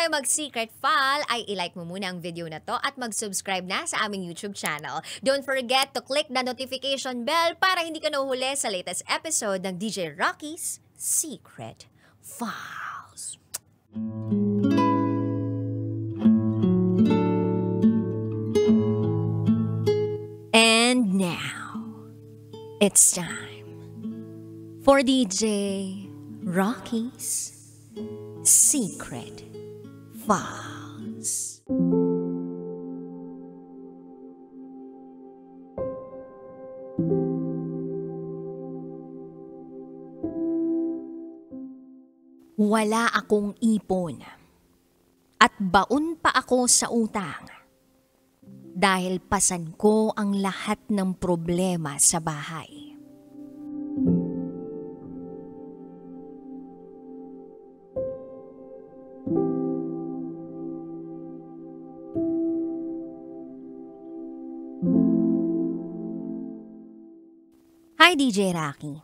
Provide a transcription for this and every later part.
tayo mag-secret file, ay ilike mo muna ang video na to at mag-subscribe na sa aming YouTube channel. Don't forget to click the notification bell para hindi ka nahuhuli sa latest episode ng DJ Rocky's Secret Files. And now, it's time for DJ Rocky's Secret Files. Wala akong ipon at baon pa ako sa utang dahil pasan ko ang lahat ng problema sa bahay. Hi DJ Rocky.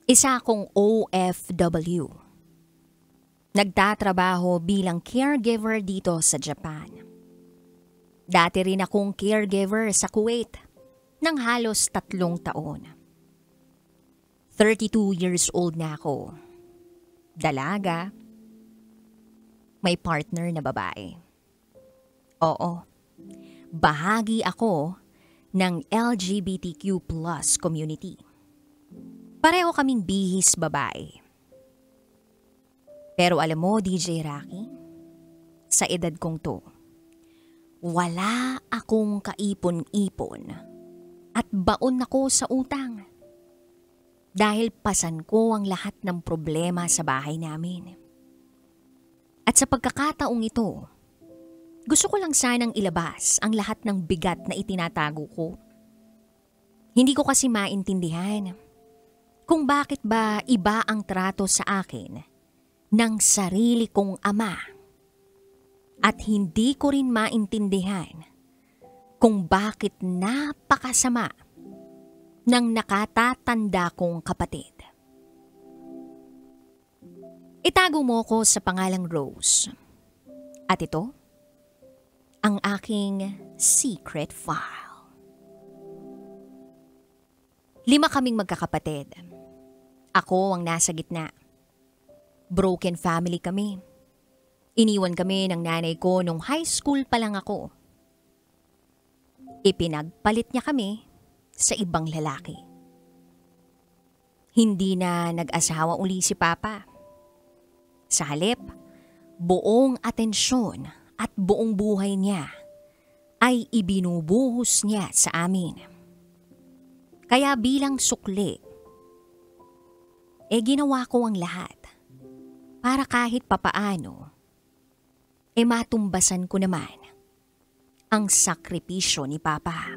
Isa akong OFW. Nagtatrabaho bilang caregiver dito sa Japan. Dati rin akong caregiver sa Kuwait ng halos 3 taon. 32 years old na ako. Dalaga. May partner na babae. Oo. Bahagi ako ng LGBTQ+ community. Pareho kaming bihis babae. Pero alam mo, DJ Rocky, sa edad kong to, wala akong kaipon-ipon at baon ako sa utang. Dahil pasan ko ang lahat ng problema sa bahay namin. At sa pagkakataong ito, gusto ko lang sanang ilabas ang lahat ng bigat na itinatago ko. Hindi ko kasi maintindihan kung bakit ba iba ang trato sa akin ng sarili kong ama. At hindi ko rin maintindihan kung bakit napakasama ng nakatatanda kong kapatid. Itago mo ko sa pangalang Rose. At ito, ang aking secret file. 5 kaming magkakapatid. Ako ang nasa gitna. Broken family kami. Iniwan kami ng nanay ko nung high school pa lang ako. Ipinagpalit niya kami sa ibang lalaki. Hindi na nag-asawa uli si Papa. Sa halip, buong atensyon at buong buhay niya ay ibinubuhos niya sa amin. Kaya bilang sukli, ginawa ko ang lahat para kahit papaano, matumbasan ko naman ang sakripisyo ni Papa.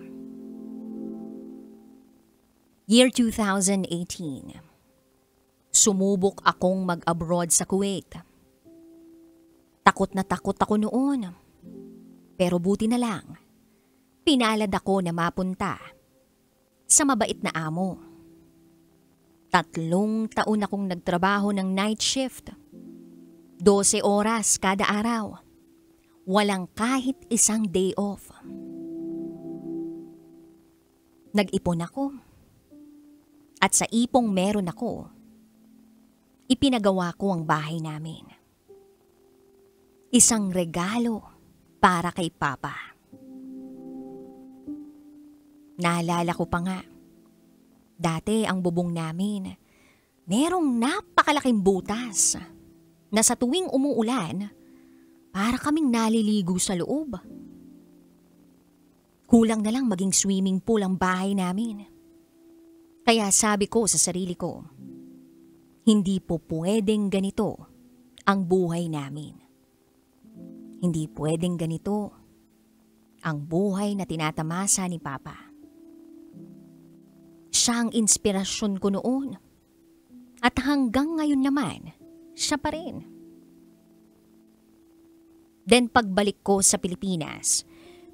Year 2018, sumubok akong mag-abroad sa Kuwait. Takot na takot ako noon. Pero buti na lang, pinalad ako na mapunta sa mabait na amo. 3 taon akong nagtrabaho ng night shift. 12 oras kada araw. Walang kahit isang day off. Nag-ipon ako. At sa ipong meron ako, ipinagawa ko ang bahay namin. Isang regalo para kay Papa. Naalala ko pa nga, dati ang bubong namin, merong napakalaking butas na sa tuwing umuulan, para kaming naliligo sa loob. Kulang na lang maging swimming pool ang bahay namin. Kaya sabi ko sa sarili ko, hindi po pwedeng ganito ang buhay namin. Hindi pwedeng ganito ang buhay na tinatamasa ni Papa. Siya ang inspirasyon ko noon. At hanggang ngayon naman, siya pa rin. Then pagbalik ko sa Pilipinas,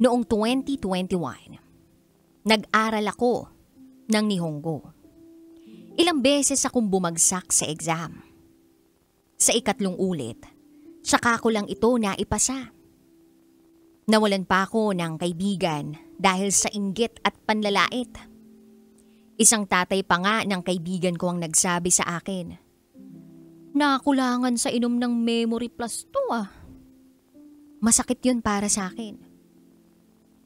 noong 2021, nag-aral ako ng Nihongo. Ilang beses akong bumagsak sa exam. Sa 3 ulit, Saka ko lang ito naipasa. Nawalan pa ako ng kaibigan dahil sa inggit at panlalait. Isang tatay pa nga ng kaibigan ko ang nagsabi sa akin, "Nakulangan sa inom ng Memory Plus to ah." Masakit yun para sa akin.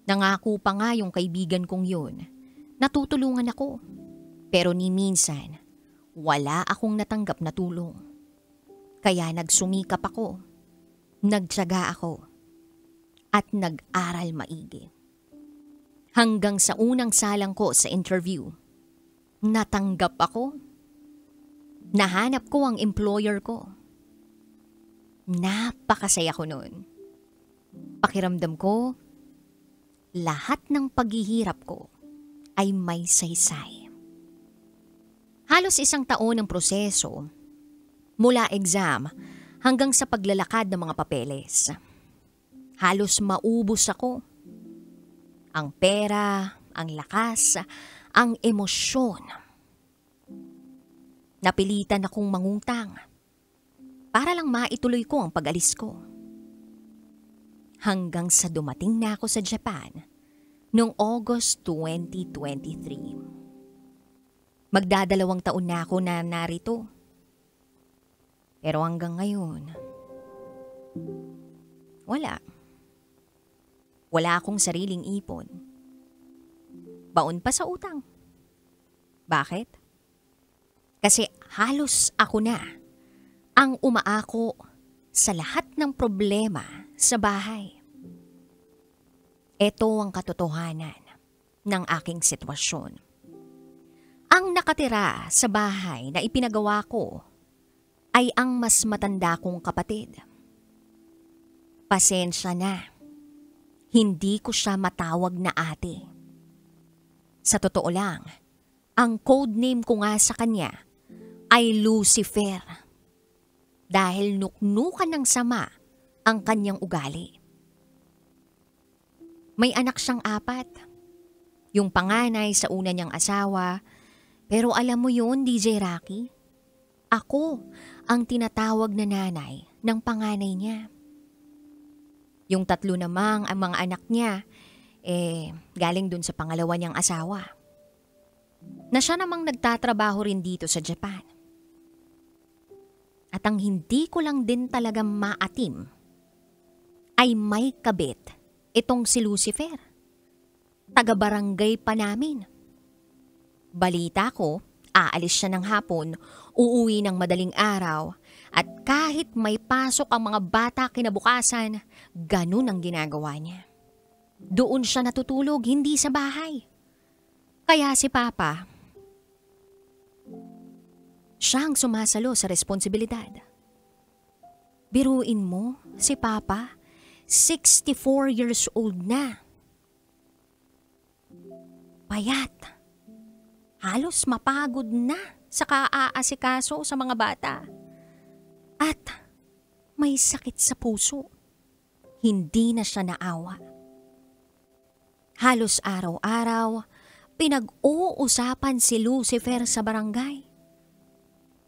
Nangako pa nga yung kaibigan kong yun, natutulungan ako. Pero ni minsan, wala akong natanggap na tulong. Kaya nagsumikap ako, nagtiyaga ako, at nag-aral maigi. Hanggang sa unang salang ko sa interview, natanggap ako. Nahanap ko ang employer ko. Napakasaya ko noon. Pakiramdam ko, lahat ng paghihirap ko ay may saysay. Halos 1 taon ng proseso, mula exam hanggang sa paglalakad ng mga papeles. Halos maubos ako. Ang pera, ang lakas, ang emosyon. Napilitan akong mangutang para lang maituloy ko ang pag-alis ko. Hanggang sa dumating na ako sa Japan noong August 2023. Magdadalawang taon na ako na narito. Pero hanggang ngayon, wala. Wala akong sariling ipon. Baon pa sa utang. Bakit? Kasi halos ako na ang umaako sa lahat ng problema sa bahay. Ito ang katotohanan ng aking sitwasyon. Ang nakatira sa bahay na ipinagawa ko ay ang mas matanda kong kapatid. Pasensya na. Hindi ko siya matawag na ate. Sa totoo lang, ang codename ko nga sa kanya ay Lucifer. Dahil nuknukan ng sama ang kanyang ugali. May anak siyang 4. Yung panganay sa una niyang asawa. Pero alam mo yun, DJ Rocky? Ako ang tinatawag na nanay ng panganay niya. Yung 3 namang ang mga anak niya, galing dun sa pangalawa niyang asawa. Na siya namang nagtatrabaho rin dito sa Japan. At ang hindi ko lang din talaga maatim, ay may kabit itong si Lucifer. Taga-barangay pa namin. Balita ko, aalis siya ng hapon, uuwi ng madaling araw, at kahit may pasok ang mga bata kinabukasan, ganun ang ginagawa niya. Doon siya natutulog, hindi sa bahay. Kaya si Papa, siya ang sumasalo sa responsibilidad. Biruin mo, si Papa, 64 years old na. Payat. Halos mapagod na sa kaaasikaso sa mga bata. At may sakit sa puso. Hindi na siya naawa. Halos araw-araw, pinag-uusapan si Lucifer sa barangay.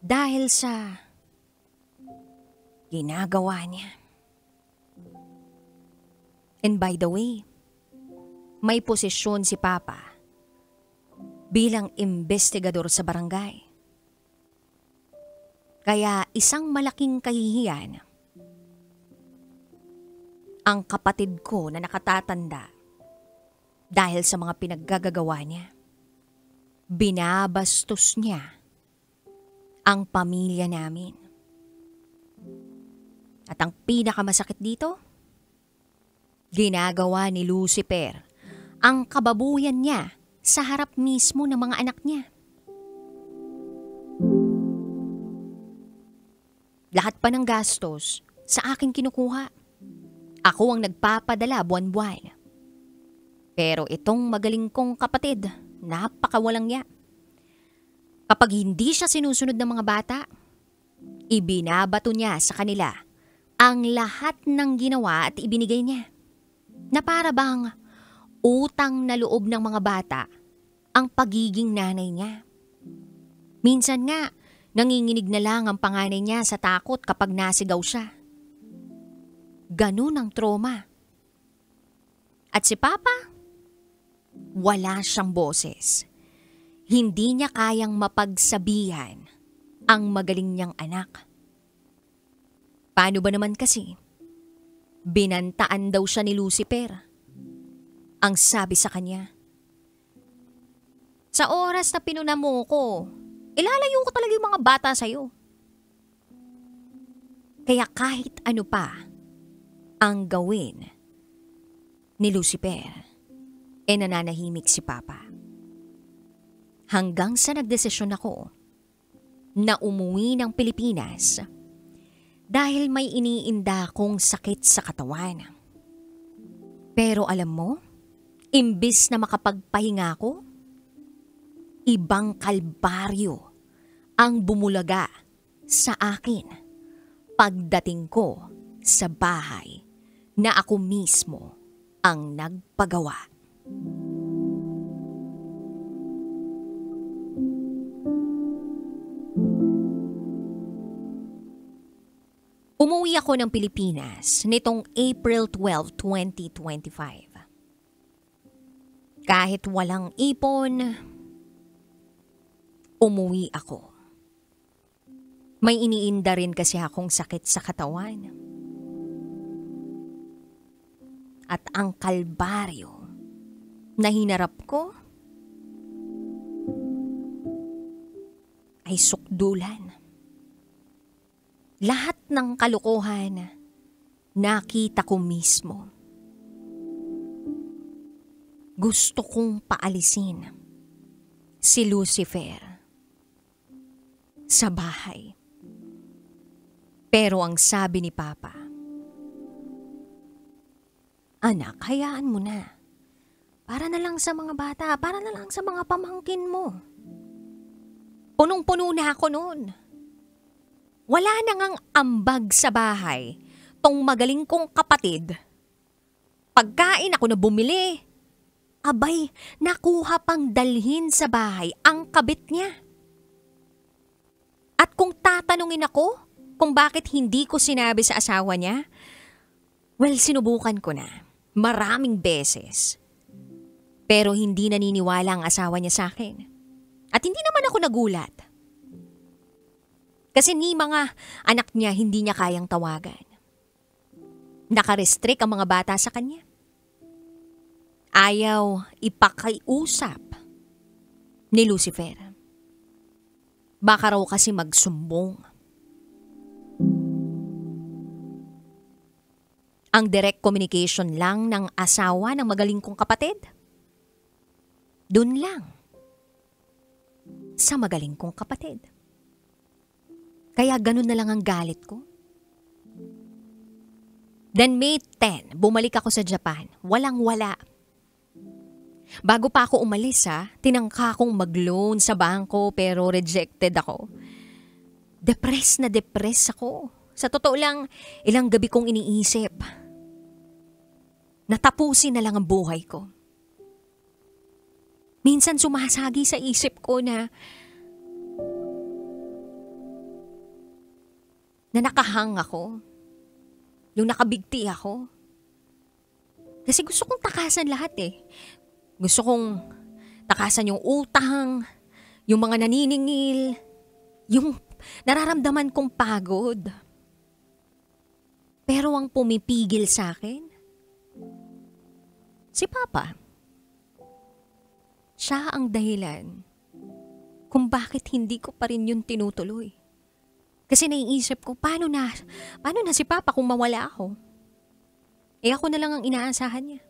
Dahil sa ginagawa niya. And by the way, may posisyon si Papa bilang investigador sa barangay. Kaya isang malaking kahihiyan ang kapatid ko na nakatatanda dahil sa mga pinaggagawa niya. Binabastos niya ang pamilya namin. At ang pinakamasakit dito, ginagawa ni Lucifer ang kababuyan niya sa harap mismo ng mga anak niya. Lahat pa ng gastos sa akin kinukuha. Ako ang nagpapadala buwan-buwan. Pero itong magaling kong kapatid, napakawalang niya. Kapag hindi siya sinusunod ng mga bata, ibinabato niya sa kanila ang lahat ng ginawa at ibinigay niya. Na para bang utang na loob ng mga bata ang pagiging nanay niya. Minsan nga, nanginginig na lang ang panganay niya sa takot kapag nasigaw siya. Ganun ang trauma. At si Papa, wala siyang boses. Hindi niya kayang mapagsabihan ang magaling niyang anak. Paano ba naman kasi? Binantaan daw siya ni Lucifer. Ang sabi sa kanya, sa oras na pinuna mo ko, ilalayo ko talaga yung mga bata sa'yo. Kaya kahit ano pa ang gawin ni Lucifer, nananahimik si Papa. Hanggang sa nagdesisyon ako na umuwi ng Pilipinas dahil may iniinda kong sakit sa katawan. Pero alam mo, imbis na makapagpahinga ko, ibang kalbaryo ang bumulaga sa akin pagdating ko sa bahay na ako mismo ang nagpagawa. Umuwi ako ng Pilipinas nitong April 12, 2025. Kahit walang ipon, umuwi ako. May iniinda rin kasi akong sakit sa katawan. At ang kalbaryo na hinarap ko ay sukdulan. Lahat ng kalokohan nakita ko mismo. Gusto kong paalisin si Lucifer sa bahay. Pero ang sabi ni Papa, anak, hayaan mo na. Para na lang sa mga bata, para na lang sa mga pamangkin mo. Punong-puno na ako noon. Wala na ngang ambag sa bahay tong magaling kong kapatid. Pagkain ako na bumili, abay, nakuha pang dalhin sa bahay ang kabit niya. At kung tatanungin ako kung bakit hindi ko sinabi sa asawa niya, well, sinubukan ko na maraming beses. Pero hindi naniniwala ang asawa niya sa akin. At hindi naman ako nagulat. Kasi ni mga anak niya hindi niya kayang tawagan. Nakarestrict ang mga bata sa kanya. Ayaw ipakiusap ni Lucifer. Baka raw kasi magsumbong. Ang direct communication lang ng asawa ng magaling kong kapatid. Dun lang. Sa magaling kong kapatid. Kaya ganun na lang ang galit ko. Then May 10, bumalik ako sa Japan. Walang-wala. Bago pa ako umalis tinangka kong mag-loan sa bangko pero rejected ako. Depressed na depressed ako. Sa totoo lang, ilang gabi kong iniisip. Natapusin na lang ang buhay ko. Minsan sumasagi sa isip ko na nakahang ako. Yung nakabigti ako. Kasi gusto kong takasan lahat Gusto kong takasan yung utang, yung mga naniningil, yung nararamdaman kong pagod. Pero ang pumipigil sa akin, si Papa. Siya ang dahilan kung bakit hindi ko pa rin yun tinutuloy. Kasi naiisip ko, paano na si Papa kung mawala ako? Ako na lang ang inaasahan niya.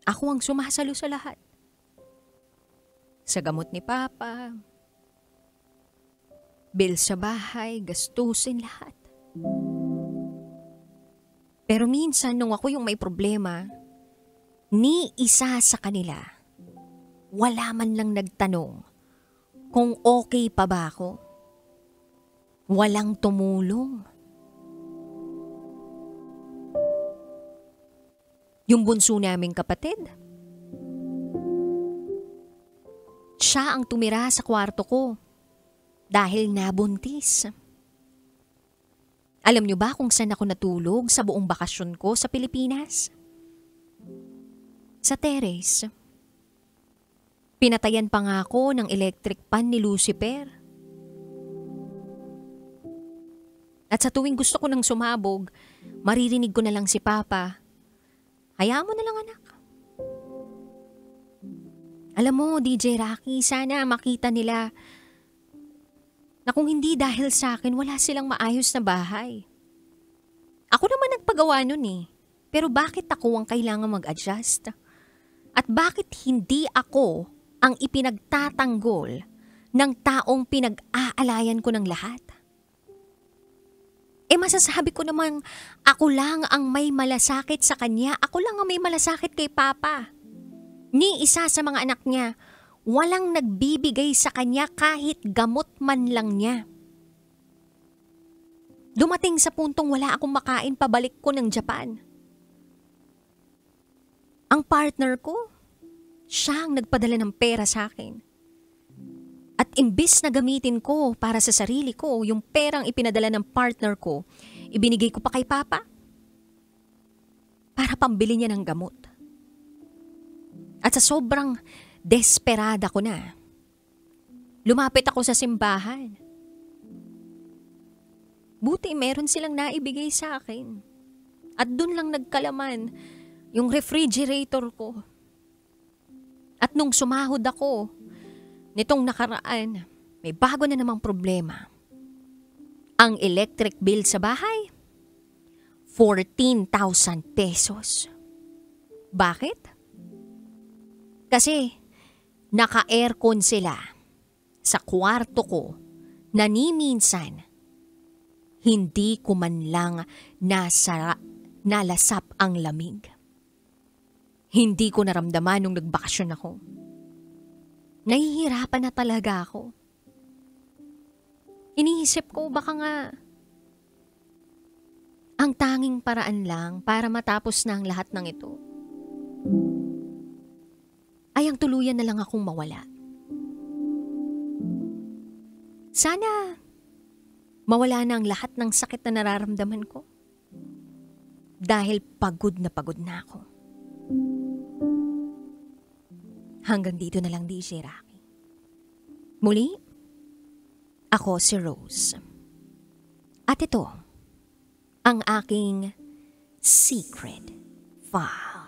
Ako ang sumasalo sa lahat. Sa gamot ni Papa, bill sa bahay, gastusin lahat. Pero minsan nung ako yung may problema, ni isa sa kanila, wala man lang nagtanong kung okay pa ba ako. Walang tumulong. Yung bunso naming kapatid, siya ang tumira sa kwarto ko dahil nabuntis. Alam niyo ba kung saan ako natulog sa buong bakasyon ko sa Pilipinas? Sa terrace. Pinatayan pa nga ako ng electric pan ni Lucifer. At sa tuwing gusto ko nang sumabog, maririnig ko na lang si Papa. Hayaan mo na lang, anak. Alam mo, DJ Rocky, sana makita nila na kung hindi dahil sa akin, wala silang maayos na bahay. Ako naman nagpagawa nun eh. Pero bakit ako ang kailangan mag-adjust? At bakit hindi ako ang ipinagtatanggol ng taong pinag-aalayan ko ng lahat? Masasabi ko namang ako lang ang may malasakit sa kanya. Ako lang ang may malasakit kay Papa. Ni isa sa mga anak niya, walang nagbibigay sa kanya kahit gamot man lang niya. Dumating sa puntong wala akong makain pabalik ko ng Japan. Ang partner ko, siya ang nagpadala ng pera sa akin. At imbis na gamitin ko para sa sarili ko, yung perang ipinadala ng partner ko, ibinigay ko pa kay Papa para pambili niya ng gamot. At sa sobrang desperada ko na, lumapit ako sa simbahan. Buti meron silang naibigay sa akin. At dun lang nagkalaman yung refrigerator ko. At nung sumahod ako, nitong nakaraan, may bago na namang problema. Ang electric bill sa bahay, 14,000 pesos. Bakit? Kasi naka-aircon sila sa kwarto ko na ni minsan hindi ko man lang nalasap ang lamig. Hindi ko naramdaman nung nagbakasyon ako. Nahihirapan na talaga ako. Iniisip ko baka nga ang tanging paraan lang para matapos na ang lahat ng ito ay ang tuluyan na lang akong mawala. Sana mawala na ang lahat ng sakit na nararamdaman ko dahil pagod na ako. Hanggang dito na lang, DJ Rocky. Muli, ako si Rose. At ito, ang aking secret file.